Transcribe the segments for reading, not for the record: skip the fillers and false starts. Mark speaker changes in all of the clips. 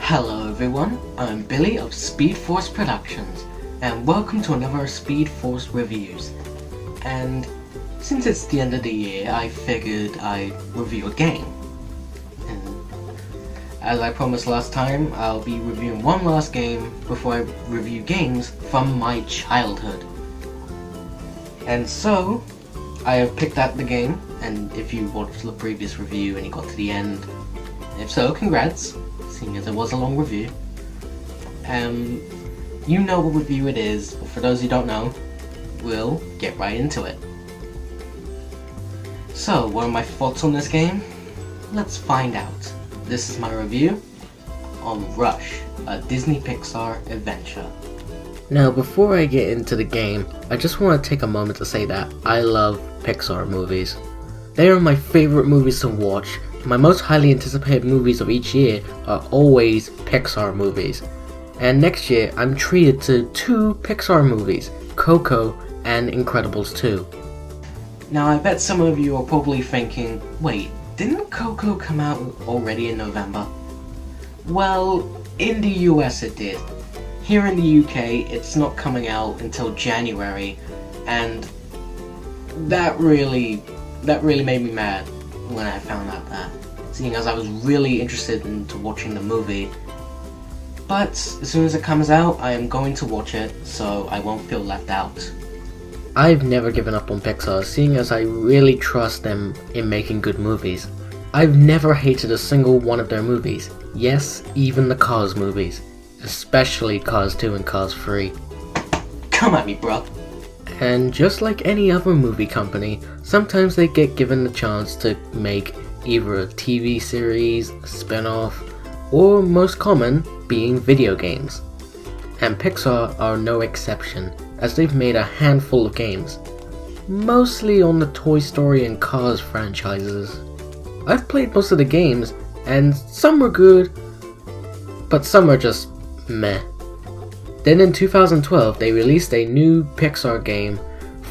Speaker 1: Hello everyone, I'm Billy of SpeedForce Productions, and welcome to another SpeedForce Reviews. And since it's the end of the year, I figured I'd review a game. And as I promised last time, I'll be reviewing one last game before I review games from my childhood. And so, I have picked out the game, and if you watched the previous review and you got to the end, if so, congrats, seeing as it was a long review. You know what review it is, but for those who don't know, we'll get right into it. So, what are my thoughts on this game? Let's find out. This is my review on Rush, a Disney Pixar Adventure. Now, before I get into the game, I just want to take a moment to say that I love Pixar movies. They are my favorite movies to watch. My most highly anticipated movies of each year are always Pixar movies. And next year, I'm treated to 2 Pixar movies, Coco and Incredibles 2. Now, I bet some of you are probably thinking, wait, didn't Coco come out already in November? Well, in the US it did. Here in the UK, it's not coming out until January, and that really made me mad when I found out that, seeing as I was really interested into watching the movie. But as soon as it comes out, I am going to watch it, so I won't feel left out. I've never given up on Pixar, seeing as I really trust them in making good movies. I've never hated a single one of their movies. Yes, even the Cars movies. Especially Cars 2 and Cars 3. Come at me, bro. And just like any other movie company, sometimes they get given the chance to make either a TV series, a spin-off, or most common, being video games. And Pixar are no exception, as they've made a handful of games, mostly on the Toy Story and Cars franchises. I've played most of the games, and some were good, but some are just meh. Then in 2012, they released a new Pixar game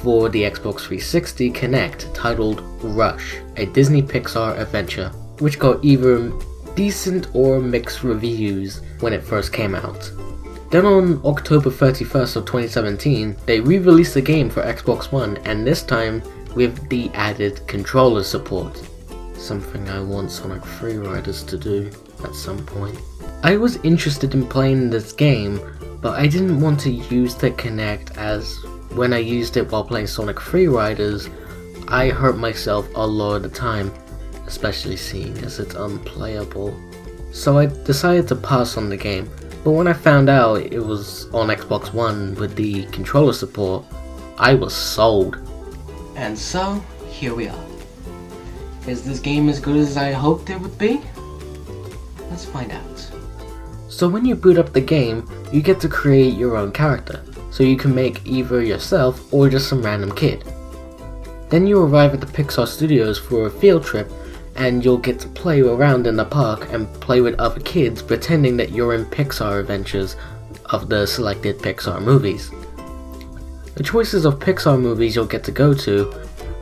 Speaker 1: for the Xbox 360 Kinect titled Rush, a Disney Pixar Adventure, which got either decent or mixed reviews when it first came out. Then on October 31st of 2017, they re-released the game for Xbox One, and this time with the added controller support. Something I want Sonic Free Riders to do at some point. I was interested in playing this game, but I didn't want to use the Kinect, as when I used it while playing Sonic Free Riders, I hurt myself a lot of the time, especially seeing as it's unplayable. So I decided to pass on the game, but when I found out it was on Xbox One with the controller support, I was sold. And so, here we are. Is this game as good as I hoped it would be? Let's find out. So when you boot up the game, you get to create your own character, so you can make either yourself or just some random kid. Then you arrive at the Pixar Studios for a field trip, and you'll get to play around in the park and play with other kids pretending that you're in Pixar adventures of the selected Pixar movies. The choices of Pixar movies you'll get to go to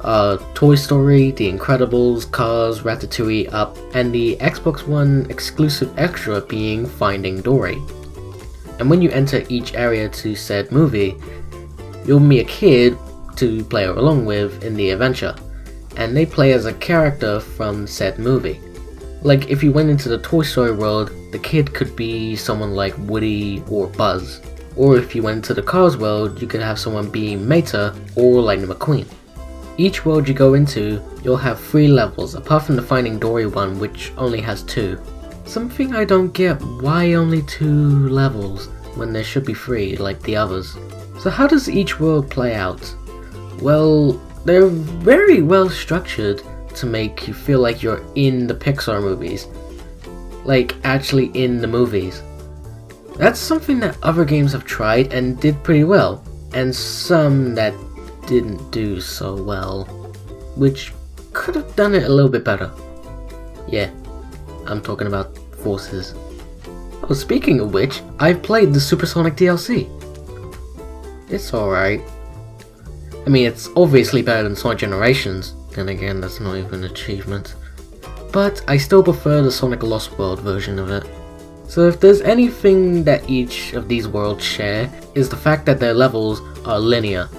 Speaker 1: are Toy Story, The Incredibles, Cars, Ratatouille, Up, and the Xbox One exclusive extra being Finding Dory. And when you enter each area to said movie, you'll meet a kid to play along with in the adventure, and they play as a character from said movie. Like if you went into the Toy Story world, the kid could be someone like Woody or Buzz. Or if you went into the Cars world, you could have someone be Mater or Lightning McQueen. Each world you go into, you'll have 3 levels, apart from the Finding Dory one, which only has 2. Something I don't get, why only 2 levels when there should be 3 like the others. So how does each world play out? Well, they're very well structured to make you feel like you're in the Pixar movies. Like actually in the movies. That's something that other games have tried and did pretty well, and some that didn't do so well, which could have done it a little bit better. Yeah, I'm talking about Forces. Oh, speaking of which, I've played the Supersonic DLC. It's alright. I mean, it's obviously better than Sonic Generations, then again, that's not even an achievement. But I still prefer the Sonic Lost World version of it. So if there's anything that each of these worlds share, is the fact that their levels are linear.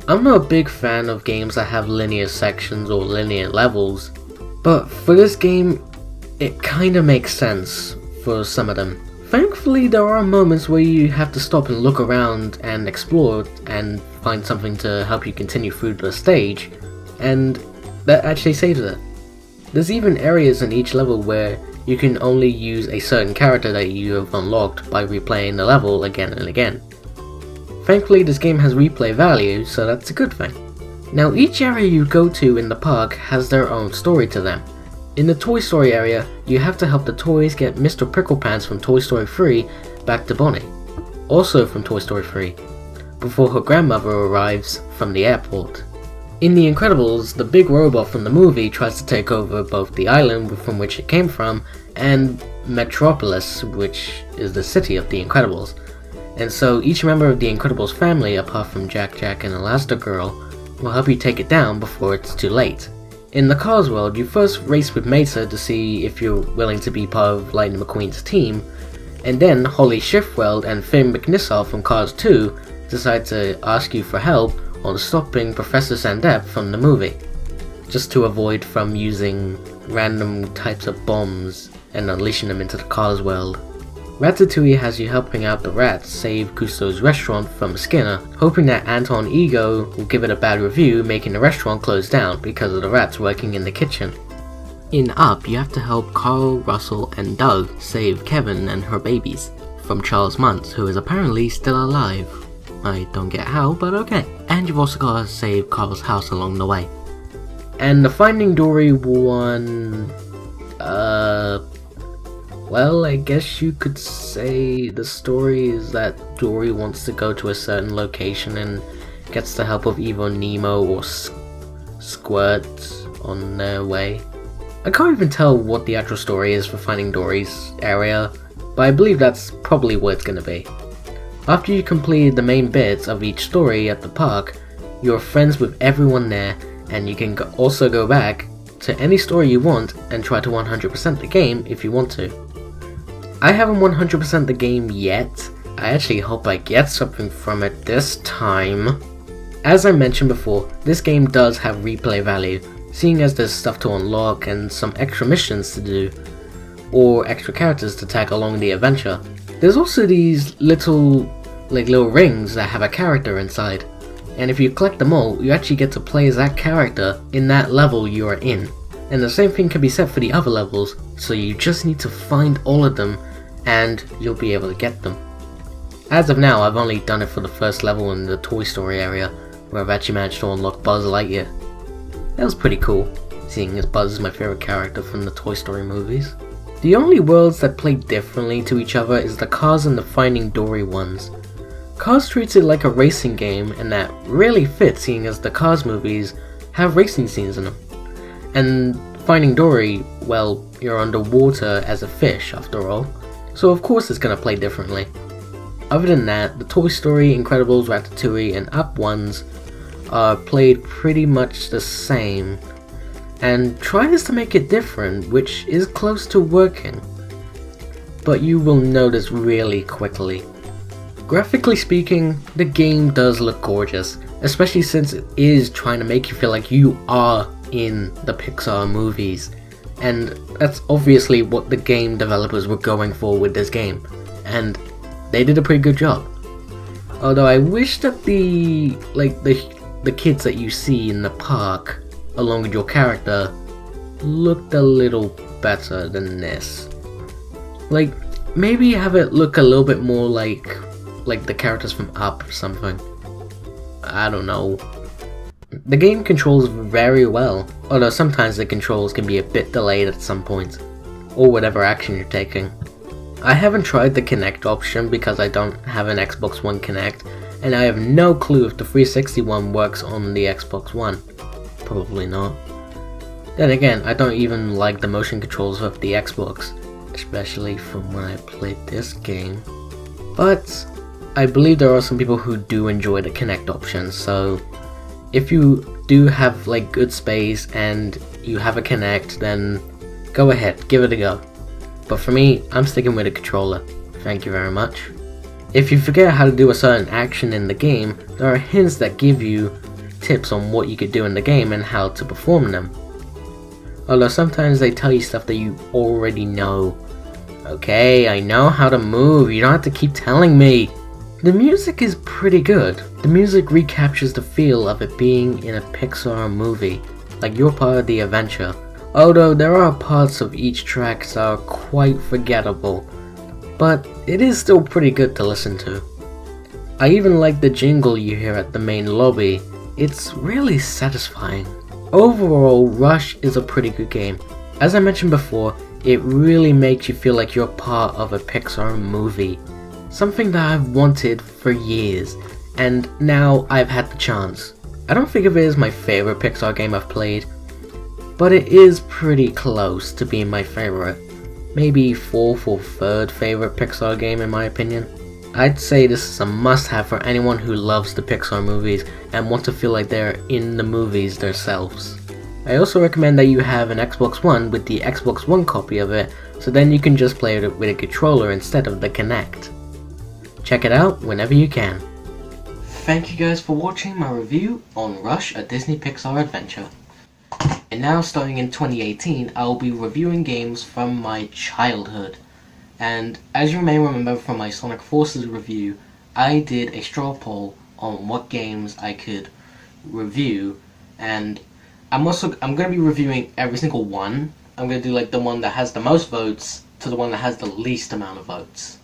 Speaker 1: I'm not a big fan of games that have linear sections or linear levels, but for this game, it kinda makes sense for some of them. Thankfully, there are moments where you have to stop and look around and explore and find something to help you continue through the stage, and that actually saves it. There's even areas in each level where you can only use a certain character that you have unlocked by replaying the level again and again. Thankfully, this game has replay value, so that's a good thing. Now, each area you go to in the park has their own story to them. In the Toy Story area, you have to help the toys get Mr. Pricklepants from Toy Story 3 back to Bonnie, also from Toy Story 3, before her grandmother arrives from the airport. In The Incredibles, the big robot from the movie tries to take over both the island from which it came from and Metropolis, which is the city of The Incredibles. And so each member of the Incredibles family, apart from Jack and Elastigirl, will help you take it down before it's too late. In the Cars world, you first race with Mesa to see if you're willing to be part of Lightning McQueen's team, and then Holly Schiffweld and Finn McNissoff from Cars 2 decide to ask you for help on stopping Professor Sandep from the movie, just to avoid from using random types of bombs and unleashing them into the Cars world. Ratatouille has you helping out the rats save Cousteau's restaurant from Skinner, hoping that Anton Ego will give it a bad review, making the restaurant close down because of the rats working in the kitchen. In Up, you have to help Carl, Russell, and Doug save Kevin and her babies from Charles Muntz, who is apparently still alive. I don't get how, but okay. And you've also got to save Carl's house along the way. And the Finding Dory one, well, I guess you could say the story is that Dory wants to go to a certain location and gets the help of either Nemo or Squirt on their way. I can't even tell what the actual story is for Finding Dory's area, but I believe that's probably what it's gonna be. After you complete the main bits of each story at the park, you're friends with everyone there, and you can also go back to any story you want and try to 100% the game if you want to. I haven't 100% the game yet. I actually hope I get something from it this time. As I mentioned before, this game does have replay value, seeing as there's stuff to unlock and some extra missions to do, or extra characters to tag along the adventure. There's also these little rings that have a character inside, and if you collect them all, you actually get to play as that character in that level you are in. And the same thing can be said for the other levels, so you just need to find all of them and you'll be able to get them. As of now, I've only done it for the first level in the Toy Story area, where I've actually managed to unlock Buzz Lightyear. That was pretty cool, seeing as Buzz is my favorite character from the Toy Story movies. The only worlds that play differently to each other is the Cars and the Finding Dory ones. Cars treats it like a racing game, and that really fits seeing as the Cars movies have racing scenes in them. And Finding Dory, well, you're underwater as a fish after all, so of course it's gonna play differently. Other than that, the Toy Story, Incredibles, Ratatouille, and Up ones are played pretty much the same, and tries to make it different, which is close to working. But you will notice really quickly. Graphically speaking, the game does look gorgeous, especially since it is trying to make you feel like you are in the Pixar movies, and that's obviously what the game developers were going for with this game, and they did a pretty good job. Although I wish that the kids that you see in the park along with your character looked a little better than this. Like, maybe have it look a little bit more like the characters from Up or something. I don't know. The game controls very well, although sometimes the controls can be a bit delayed at some points, or whatever action you're taking. I haven't tried the Kinect option because I don't have an Xbox One Kinect, and I have no clue if the 360 one works on the Xbox One. Probably not. Then again, I don't even like the motion controls of the Xbox, especially from when I played this game. But I believe there are some people who do enjoy the Kinect option, so if you do have good space and you have a Kinect, then go ahead, give it a go. but for me, I'm sticking with a controller. Thank you very much. If you forget how to do a certain action in the game, there are hints that give you tips on what you could do in the game and how to perform them. Although sometimes they tell you stuff that you already know. Okay, I know how to move, you don't have to keep telling me. The music is pretty good. The music recaptures the feel of it being in a Pixar movie, like you're part of the adventure. Although there are parts of each track that are quite forgettable, but it is still pretty good to listen to. I even like the jingle you hear at the main lobby. It's really satisfying. Overall, Rush is a pretty good game. As I mentioned before, it really makes you feel like you're part of a Pixar movie. Something that I've wanted for years, and now I've had the chance. I don't think of it as my favorite Pixar game I've played, but it is pretty close to being my favorite. Maybe 4th or 3rd favorite Pixar game in my opinion. I'd say this is a must-have for anyone who loves the Pixar movies and want to feel like they're in the movies themselves. I also recommend that you have an Xbox One with the Xbox One copy of it, so then you can just play it with a controller instead of the Kinect. Check it out whenever you can. Thank you guys for watching my review on Rush, a Disney Pixar Adventure. And now, starting in 2018, I will be reviewing games from my childhood. And as you may remember from my Sonic Forces review, I did a straw poll on what games I could review, and I'm going to be reviewing every single one. I'm going to do like the one that has the most votes to the one that has the least amount of votes.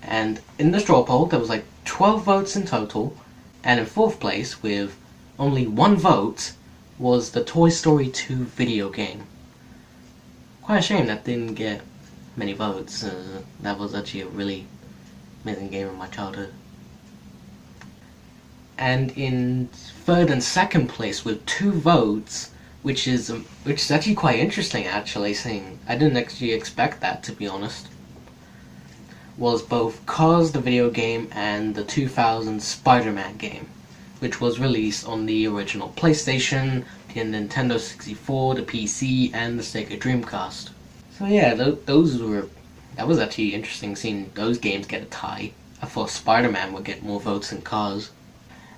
Speaker 1: And in the straw poll, there was like 12 votes in total, and in 4th place, with only 1 vote, was the Toy Story 2 video game. Quite a shame that didn't get many votes. That was actually a really amazing game in my childhood. And in 3rd and 2nd place with 2 votes, which is actually quite interesting, actually, seeing I didn't actually expect that, to be honest, was both Cars the video game and the 2000 Spider-Man game, which was released on the original PlayStation, the Nintendo 64, the PC, and the Sega Dreamcast. So yeah, that was actually interesting seeing those games get a tie. I thought Spider-Man would get more votes than Cars.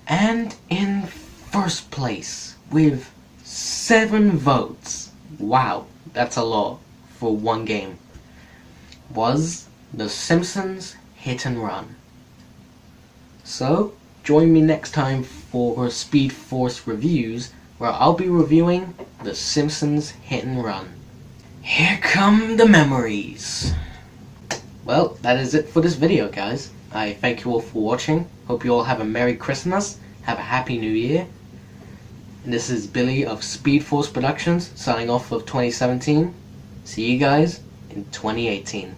Speaker 1: And in 1st place, with 7 votes, wow, that's a lot for one game, was The Simpsons Hit and Run. So, join me next time for SpeedForce reviews, where I'll be reviewing The Simpsons Hit and Run. Here come the memories. Well, that is it for this video, guys. I thank you all for watching. Hope you all have a Merry Christmas, have a Happy New Year. And this is Billy of SpeedForce Productions, signing off of 2017. See you guys in 2018.